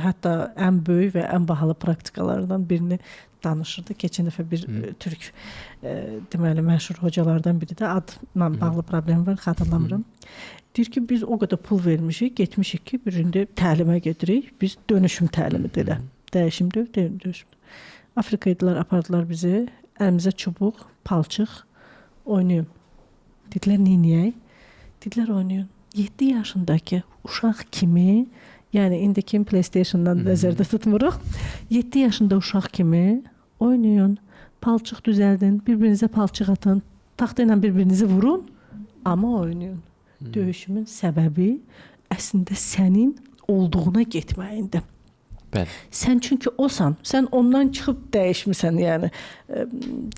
hətta ən böyük və ən bahalı praktikalardan birini danışırdı. Keçən dəfə bir türk deməli məşhur hocalardan biri də adla bağlı problem var, xatırlamıram. Deyir ki, biz o qədər pul vermişik, getmişik ki, bir indi təlimə gedirik. Biz dönüşüm təlimidir elə. Dəyişim deyil, dönüşüm. Afrikaydılar, apardılar bizi. Əlimizə çubuq, palçıq, oynayın. Dedilər, neyniyək? Dedilər, oynayın. 7 yaşındakı uşaq kimi, yəni indiki PlayStation-dan nəzərdə tutmuruq. 7 yaşında uşaq kimi oynayın, palçıq düzəldin, bir-birinizə palçıq atın, taxta ilə bir-birinizi vurun, amma oynayın. Döyüşümün səbəbi əslində sənin olduğuna getməyindir. Bəli. Sən çünki osan, sən ondan çıxıb dəyişmisən, yəni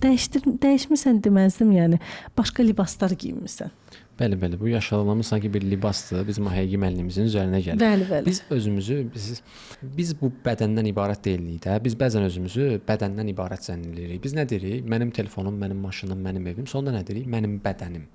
dəyişmisən deməzdim, yəni başqa libaslar geyinmisən. Bəli, bəli. Bu yaşadığımız sanki bir libasdır. Bizim o həqiqi müəllimimizin üzərinə gəlir. Bəli, bəli. Biz özümüzü, biz bu bədəndən ibarət deyilik də. Biz bəzən özümüzü bədəndən ibarət zənn edirik. Biz nə deyirik? Mənim telefonum, mənim maşınım, mənim evim. Sonra nə deyirik? Mənim bədənim.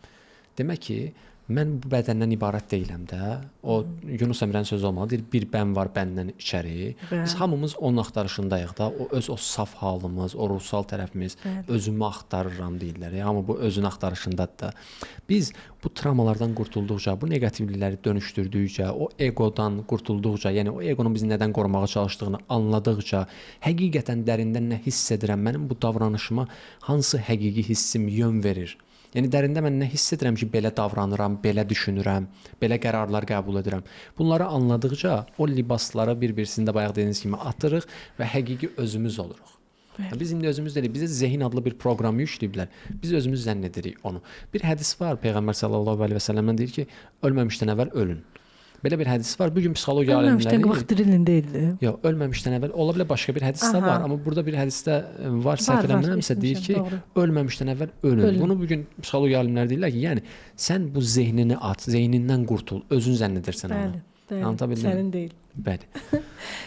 Demək ki, mən bu bədəndən ibarət deyiləm də. O Yunus Əmrənin sözü olmalı. Deyir, bir bən var bəndən içəri. Biz hamımız onun axtarışındayıq da. O saf halımız, o ruhsal tərəfimiz, özümü axtarıram deyirlər. Amma bu özün axtarışındadır da. Biz bu travmalardan qurtulduqca, bu neqativlikləri dönüşdürdükcə, o egodan qurtulduqca, yəni o egonun bizi nədən qorumağa çalışdığını anladıqca, həqiqətən dərindən nə hiss edirəm, mənim bu davranışıma hansı həqiqi hissim yön verir? Yəni dərində mən nə hiss edirəm ki, belə davranıram, belə düşünürəm, belə qərarlar qəbul edirəm. Bunları anladıqca o libasları bir-birisində bayaq dediyiniz kimi atırıq və həqiqi özümüz oluruq. Biz indi özümüz deyilik, bizə zehin adlı bir proqramı yükləyiblər. Biz özümüz zənn edirik onu. Bir hədis var, Peyğəmbər sallallahu əleyhi və səlləmdən deyir ki, ölməmişdən əvvəl ölün. Belə bir hədis var. Bu gün psixologiya alimləri ölməmişdən qabaq dirilində idi. Yox, ölməmişdən əvvəl ola bilər başqa bir hədis də var, amma burada bir hədisdə var, səhv eləmirəmsə deyir ki, ölməmişdən əvvəl ölün. Bunu bu gün psixologiya alimləri deyirlər ki, yəni sən bu zehnini at, zehnindən qurtul, özün zənn edirsən onu. Bəli, sənin deyil. Bəli.